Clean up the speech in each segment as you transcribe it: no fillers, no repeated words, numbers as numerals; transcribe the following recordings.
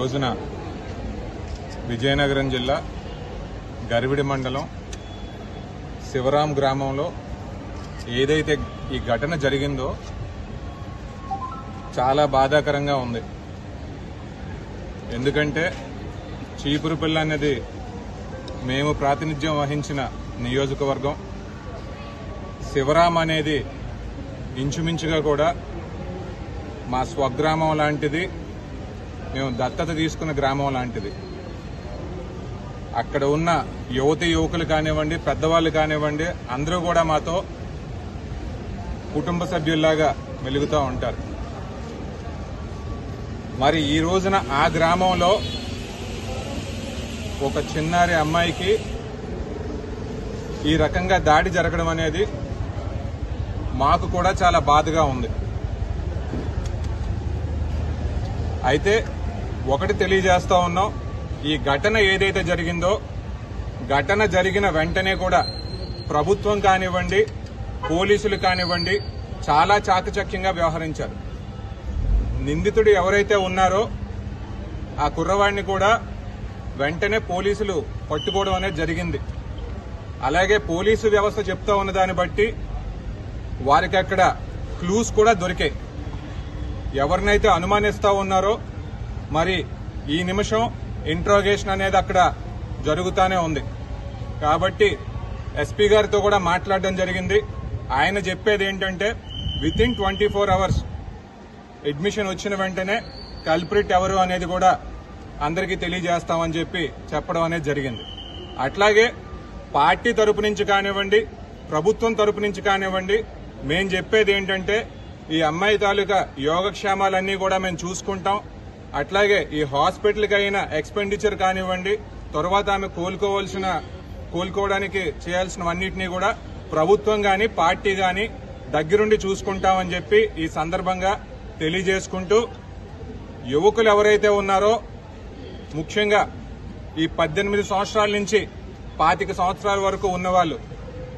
రోజున విజయనగరం జిల్లా గరివిడి మండలం శివరాం గ్రామంలో ఏదైతే ఈ ఘటన జరిగిందో చాలా బాధాకరంగా ఉంది. ఎందుకంటే చీపురుపల్లి అనేది మేము ప్రాతినిధ్యం వహించిన నియోజకవర్గం. శివరాం అనేది ఇంచుమించుగా కూడా మా స్వగ్రామం లాంటిది, మేము దత్తత తీసుకున్న గ్రామం లాంటిది. అక్కడ ఉన్న యువతి యువకులు కానివ్వండి, పెద్దవాళ్ళు కానివ్వండి, అందరూ కూడా మాతో కుటుంబ సభ్యుల్లాగా మెలుగుతూ ఉంటారు. మరి ఈ రోజున ఆ గ్రామంలో ఒక చిన్నారి అమ్మాయికి ఈ రకంగా దాడి జరగడం అనేది మాకు కూడా చాలా బాధగా ఉంది. అయితే ఒకటి తెలియజేస్తా ఉన్నాం, ఈ ఘటన ఏదైతే జరిగిందో ఘటన జరిగిన వెంటనే కూడా ప్రభుత్వం కానివ్వండి, పోలీసులు కానివ్వండి చాలా చాకచక్యంగా వ్యవహరించారు. నిందితుడు ఎవరైతే ఉన్నారో ఆ కుర్రవాడిని కూడా వెంటనే పోలీసులు పట్టుకోవడం అనేది జరిగింది. అలాగే పోలీసు వ్యవస్థ చెప్తా ఉన్న దాన్ని బట్టి వారికి అక్కడ క్లూస్ కూడా దొరికాయి. ఎవరినైతే అనుమానిస్తా ఉన్నారో మరి ఈ నిమిషం ఇంట్రోగేషన్ అనేది అక్కడ జరుగుతూనే ఉంది. కాబట్టి ఎస్పీ గారితో కూడా మాట్లాడడం జరిగింది. ఆయన చెప్పేది ఏంటంటే వితిన్ 24 hours అడ్మిషన్ వచ్చిన వెంటనే కల్ప్రిట్ ఎవరు అనేది కూడా అందరికీ తెలియజేస్తామని చెప్పడం అనేది జరిగింది. అట్లాగే పార్టీ తరపు నుంచి కానివ్వండి, ప్రభుత్వం తరపు నుంచి కానివ్వండి, మేం చెప్పేది ఏంటంటే ఈ అమ్మాయి తాలూకా యోగక్షేమాలన్నీ కూడా మేము చూసుకుంటాం. అట్లాగే ఈ హాస్పిటల్కి అయిన ఎక్స్పెండిచర్ కానివ్వండి, తర్వాత ఆమె కోలుకోవడానికి చేయాల్సినవన్నింటినీ కూడా ప్రభుత్వం గాని పార్టీ గాని దగ్గరుండి చూసుకుంటామని చెప్పి ఈ సందర్భంగా తెలియజేసుకుంటూ, యువకులు ఎవరైతే ఉన్నారో ముఖ్యంగా ఈ 18 సంవత్సరాల నుంచి 25 సంవత్సరాల వరకు ఉన్నవాళ్ళు,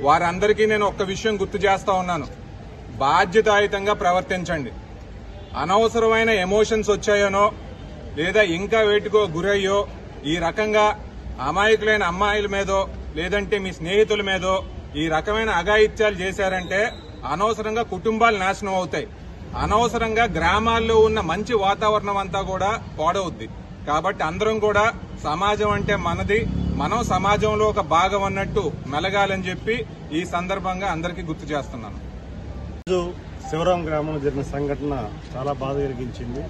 వారందరికీ నేను ఒక్క విషయం గుర్తు చేస్తా ఉన్నాను. బాధ్యతాయుతంగా ప్రవర్తించండి. అనవసరమైన ఎమోషన్స్ వచ్చాయనో లేదా ఇంకా వేటికో గురయ్యో ఈ రకంగా అమాయకులైన అమ్మాయిల మీదో లేదంటే మీ స్నేహితుల మీదో ఈ రకమైన అఘాయిత్యాలు చేశారంటే అనవసరంగా కుటుంబాలు నాశనం అవుతాయి. అనవసరంగా గ్రామాల్లో ఉన్న మంచి వాతావరణం అంతా కూడా పాడవుద్ది. కాబట్టి అందరం కూడా సమాజం అంటే మనది, మనం సమాజంలో ఒక భాగం అన్నట్టు మెలగాలని చెప్పి ఈ సందర్భంగా అందరికీ గుర్తు చేస్తున్నాను. శివరాం గ్రామంలో జరిగిన సంఘటన చాలా బాధ కలిగించింది.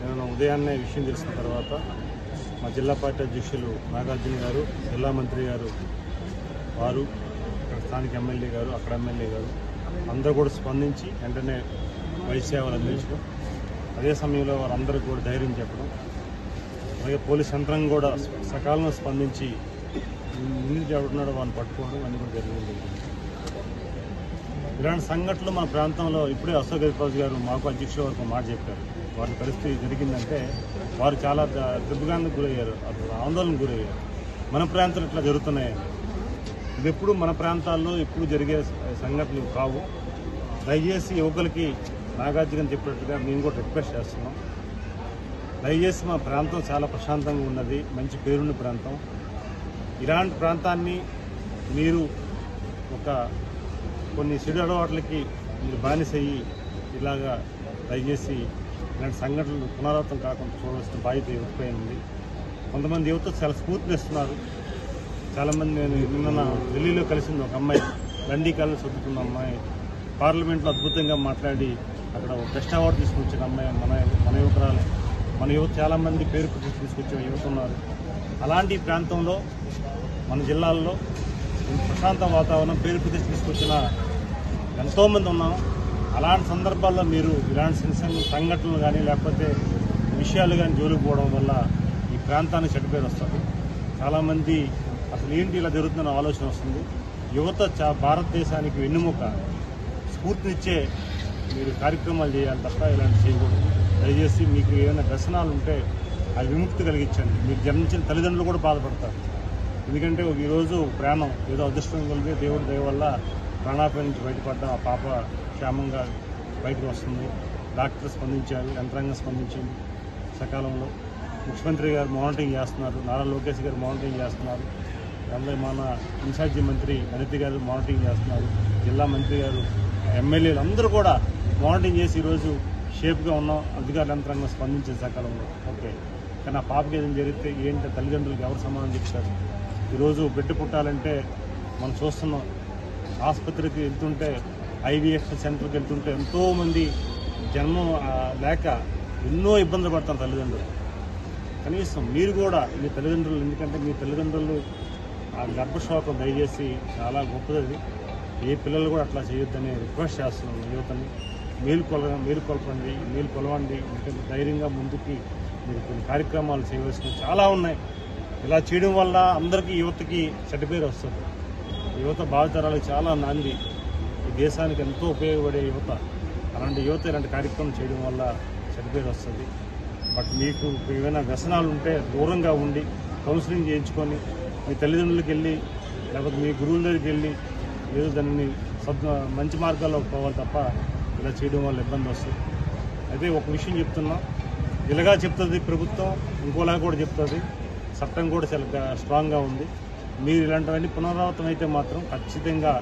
నేను ఉదయాన్నే విషయం తెలిసిన తర్వాత మా జిల్లా పార్టీ అధ్యక్షులు నాగార్జున గారు, జిల్లా మంత్రి గారు, వారు ఇక్కడ స్థానిక ఎమ్మెల్యే గారు, అక్కడ ఎమ్మెల్యే గారు అందరూ కూడా స్పందించి వెంటనే వైద్య సేవలు అందించడం, అదే సమయంలో వారందరికీ కూడా ధైర్యం చెప్పడం, అలాగే పోలీస్ యంత్రాంగం కూడా సకాలంలో స్పందించి నిందితుడు ఎవడున్నాడో వాడిని పట్టుకోవడం అన్ని కూడా జరిగింది. ఇలాంటి సంఘటనలు మన ప్రాంతంలో ఇప్పుడే అశోక్ గజపతి గారు మాకు అధ్యక్షుల వరకు మాట చెప్పారు. వారి పరిస్థితి జరిగిందంటే వారు చాలా దిగ్భ్రాంతికి గురయ్యారు, అసలు ఆందోళనకు గురయ్యారు. మన ప్రాంతాలు ఇట్లా జరుగుతున్నాయని. ఇది ఎప్పుడు మన ప్రాంతాల్లో ఎప్పుడు జరిగే సంఘటనలు కావు. దయచేసి యువకులకి నాగార్జున చెప్పినట్టుగా మేము కూడా రిక్వెస్ట్ చేస్తున్నాం. దయచేసి మా ప్రాంతం చాలా ప్రశాంతంగా ఉన్నది, మంచి పేరున్న ప్రాంతం. ఇలాంటి ప్రాంతాన్ని మీరు కొన్ని చెడు అలవాట్లకి మీరు బానిసయ్యి ఇలాగా దయచేసి ఇలాంటి సంఘటనలు పునరావృతం కాకుండా చూడవలసిన బాధ్యత యువతపై ఉంది. కొంతమంది యువత చాలా స్ఫూర్తినిస్తున్నారు. చాలామంది నేను నిన్న ఢిల్లీలో కలిసింది ఒక అమ్మాయి, లండీ కాలంలో చదువుతున్న అమ్మాయి, పార్లమెంట్లో అద్భుతంగా మాట్లాడి అక్కడ ఒక బెస్ట్ అవార్డు తీసుకొచ్చిన అమ్మాయి మన యువకురాలు. మన యువత చాలామంది పేరు ప్రతిష్ట తీసుకొచ్చే యువత ఉన్నారు. అలాంటి ప్రాంతంలో మన జిల్లాల్లో ప్రశాంత వాతావరణం, పేరు ప్రతిష్ట తీసుకొచ్చిన ఎంతోమంది ఉన్నాం. అలాంటి సందర్భాల్లో మీరు ఇలాంటి సంఘటనలు కానీ లేకపోతే విషయాలు కానీ జోలిపోవడం వల్ల ఈ ప్రాంతానికి చెడ్డ పేరు వస్తుంది. చాలామంది అసలు ఏంటి ఇలా జరుగుతుందన్న ఆలోచన వస్తుంది. యువత భారతదేశానికి వెన్నుముక, స్ఫూర్తినిచ్చే మీరు కార్యక్రమాలు చేయాలి తప్ప ఇలాంటి చేయకూడదు. దయచేసి మీకు ఏమైనా వ్యసనాలు ఉంటే అవి విముక్తి కలిగించండి. మీకు జన్మించిన తల్లిదండ్రులు కూడా బాధపడతారు. ఎందుకంటే ఈరోజు ప్రాణం ఏదో అదృష్టం కలిగి దేవుడి దయ వల్ల ప్రాణాపాయం నుంచి బయటపడ్డ ఆ పాప క్షేమంగా బయటకు వస్తుంది. డాక్టర్ స్పందించారు, యంత్రాంగం స్పందించింది. సకాలంలో ముఖ్యమంత్రి గారు మానిటరింగ్ చేస్తున్నారు, నారా లోకేష్ గారు మానిటరింగ్ చేస్తున్నారు, అందులో మన ఇన్ఛార్జి మంత్రి అనిత్ గారు మానిటరింగ్ చేస్తున్నారు, జిల్లా మంత్రి గారు, ఎమ్మెల్యేలు అందరూ కూడా మానిటరింగ్ చేసి ఈరోజు షేప్గా ఉన్నాం. అధికారుల యంత్రాంగం స్పందించే సకాలంలో ఓకే. కానీ ఆ పాపకి ఏదైనా జరిగితే ఏంటి తల్లిదండ్రులకు ఎవరు సమాధానం చెప్తారు? ఈరోజు బిడ్డ పుట్టాలంటే మనం చూస్తున్నాం, ఆసుపత్రికి వెళ్తుంటే ఐవీఎఫ్ సెంటర్కి వెళ్తుంటే ఎంతోమంది జన్మం లేక ఎన్నో ఇబ్బందులు పడతారు తల్లిదండ్రులు. కనీసం మీరు కూడా మీ తల్లిదండ్రులు, ఎందుకంటే మీ తల్లిదండ్రులు ఆ గర్భశోకం దయచేసి చాలా గొప్పది. ఏ పిల్లలు కూడా అట్లా చేయొద్దని రిక్వెస్ట్ చేస్తున్నాను యువతని. మేలుకొల్పండి, మేలుకొలవండి. ఎందుకంటే ధైర్యంగా ముందుకి మీరు కొన్ని కార్యక్రమాలు చేయవలసినవి చాలా ఉన్నాయి. ఇలా చేయడం వల్ల అందరికీ యువతకి చెడ్డ పేరు వస్తుంది. యువత భావితరాలకు చాలా నాంది, ఈ దేశానికి ఎంతో ఉపయోగపడే యువత. అలాంటి యువత ఇలాంటి కార్యక్రమం చేయడం వల్ల చెడ్డ పేరు వస్తుంది. బట్ మీకు ఏమైనా వ్యసనాలు ఉంటే దూరంగా ఉండి కౌన్సిలింగ్ చేయించుకొని మీ తల్లిదండ్రులకు వెళ్ళి లేకపోతే మీ గురువుల దగ్గరికి వెళ్ళి ఏదో దాన్ని మంచి మార్గాల్లో పోవాలి తప్ప ఇలా చేయడం వల్ల ఇబ్బంది వస్తుంది. అయితే ఒక విషయం చెప్తున్నా, ఇలాగా చెప్తుంది ప్రభుత్వం, ఇంకోలా కూడా చెప్తుంది, చట్టం కూడా చాలా స్ట్రాంగ్గా ఉంది. మీరు ఇలాంటివన్నీ పునరావృతం అయితే మాత్రం ఖచ్చితంగా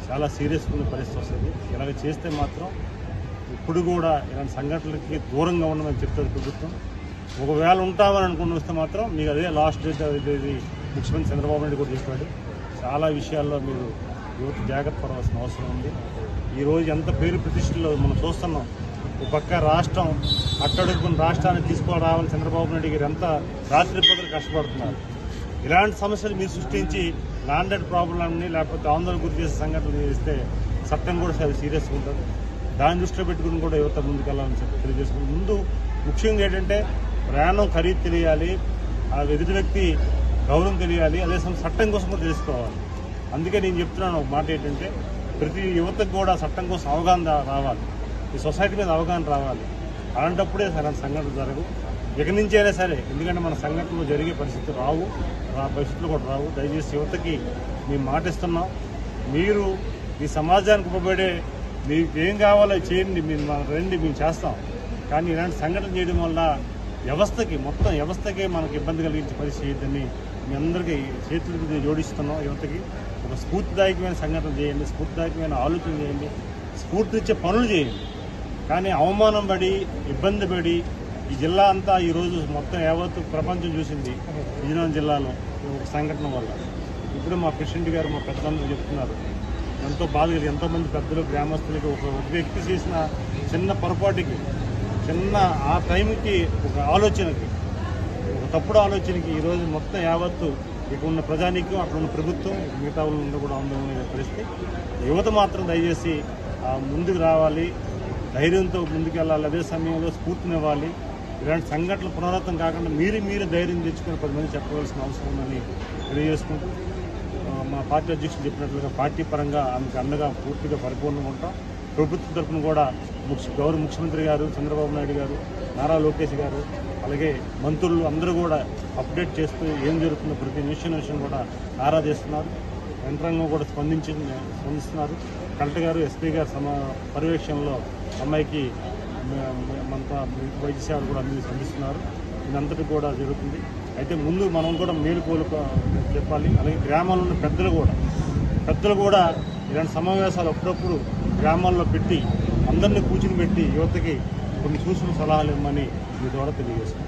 చాలా సీరియస్గా ఉన్న పరిస్థితి వస్తుంది. ఇలాగ చేస్తే మాత్రం ఇప్పుడు కూడా ఇలాంటి సంఘటనలకి దూరంగా ఉండమని చెప్తుంది ప్రభుత్వం. ఒకవేళ ఉంటామని అనుకుని వస్తే మాత్రం మీకు అదే లాస్ట్ డేట్ అనేది ముఖ్యమంత్రి చంద్రబాబు నాయుడు కూడా చెప్పాడు. చాలా విషయాల్లో మీరు యువత జాగ్రత్త పడవలసిన అవసరం ఉంది. ఈరోజు ఎంత పేరు ప్రతిష్టలో మనం చూస్తున్నాం. ఒక పక్క రాష్ట్రం అట్టడుగున్న రాష్ట్రాన్ని తీసుకురావాలని చంద్రబాబు నాయుడు గారు ఎంత రాత్రి పగలు కష్టపడుతున్నారు. ఇలాంటి సమస్యలు మీరు సృష్టించి ల్యాండెడ్ ప్రాబ్లంని లేకపోతే ఆందోళన గురి చేసే సంఘటనలు చేస్తే చట్టం కూడా చాలా సీరియస్గా ఉంటుంది. దాన్ని దృష్టిలో పెట్టుకుని కూడా యువత ముందుకెళ్ళాలని చెప్పి తెలియజేసుకుంటాం. ముందు ముఖ్యంగా ఏంటంటే ప్రయాణం ఖరీదు తెలియాలి, ఆ ఎదుటి వ్యక్తి గౌరవం తెలియాలి, అదే సమయం చట్టం కోసం కూడా తెలుసుకోవాలి. అందుకే నేను చెప్తున్నాను ఒక మాట ఏంటంటే ప్రతి యువతకు కూడా చట్టం కోసం అవగాహన రావాలి, ఈ సొసైటీ మీద అవగాహన రావాలి. అలాంటప్పుడే అలాంటి సంఘటనలు జరగవు. ఇక నుంచి అయినా సరే, ఎందుకంటే మన సంఘటనలు జరిగే పరిస్థితులు రావు, పరిస్థితులు కూడా రావు. దయచేసి యువతకి మేము మాటిస్తున్నాం, మీరు ఈ సమాజానికి ఉపయోగపడే మీకు ఏం కావాలో చేయండి, మీరు రండి, మేము చేస్తాం. కానీ ఇలాంటి సంఘటన చేయడం వల్ల వ్యవస్థకి మొత్తం వ్యవస్థకే మనకు ఇబ్బంది కలిగించే పరిస్థితి చేయొద్దని మీ అందరికీ చేతులకు జోడిస్తున్నాం. యువతకి ఒక స్ఫూర్తిదాయకమైన సంఘటన చేయండి, స్ఫూర్తిదాయకమైన ఆలోచన చేయండి, స్ఫూర్తినిచ్చే పనులు చేయండి. కానీ అవమానం పడి ఇబ్బంది పడి ఈ జిల్లా అంతా ఈరోజు మొత్తం యావత్తు ప్రపంచం చూసింది విజయనగరం జిల్లాలో ఒక సంఘటన వల్ల. ఇప్పుడు మా ప్రెసిడెంట్ గారు మా పెద్దలందరూ చెప్తున్నారు, ఎంతో బాధ కలిగి ఎంతోమంది పెద్దలు గ్రామస్తులకి ఒక వ్యక్తి చేసిన చిన్న పొరపాటుకి, చిన్న ఆ టైంకి ఒక ఆలోచనకి, ఒక తప్పుడు ఆలోచనకి ఈరోజు మొత్తం యావత్తు ఇక్కడ ఉన్న ప్రజానీకం, అక్కడ ఉన్న ప్రభుత్వం, మిగతా వాళ్ళు కూడా ఆందోళన పరిస్థితి. యువత మాత్రం దయచేసి ముందుకు రావాలి, ధైర్యంతో ముందుకెళ్ళాలి, అదే సమయంలో స్ఫూర్తినివ్వాలి. ఇలాంటి సంఘటనలు పునరావృతం కాకుండా మీరు ధైర్యం తెచ్చుకొని 10 మంది చెప్పవలసిన అవసరం ఉందని తెలియజేసుకుంటూ, మా పార్టీ అధ్యక్షులు చెప్పినట్లుగా పార్టీ పరంగా ఆమెకు అండగా పూర్తిగా పరిపూర్ణంగా ఉంటాం. ప్రభుత్వం తరఫున కూడా గౌరవ ముఖ్యమంత్రి గారు, చంద్రబాబు నాయుడు గారు, నారా లోకేష్ గారు, అలాగే మంత్రులు అందరూ కూడా అప్డేట్ చేస్తూ ఏం జరుగుతుందో ప్రతి నిమిషం కూడా ఆరా చేస్తున్నారు. యంత్రాంగం కూడా స్పందిస్తున్నారు. కలెక్టర్ గారు, ఎస్పీ గారు పర్యవేక్షణలో అమ్మాయికి మనతో వైద్య సేవలు కూడా అందిస్తున్నారు. ఇదంతటి కూడా జరుగుతుంది. అయితే ముందు మనం కూడా మేలుకోలు చెప్పాలి. అలాగే గ్రామాల్లో ఉన్న పెద్దలు కూడా ఇలాంటి సమావేశాలు అప్పుడప్పుడు గ్రామాల్లో పెట్టి అందరినీ కూర్చుని పెట్టి యువతకి కొన్ని సూచన సలహాలు ఇవ్వమని మీ ద్వారా తెలియజేస్తాం.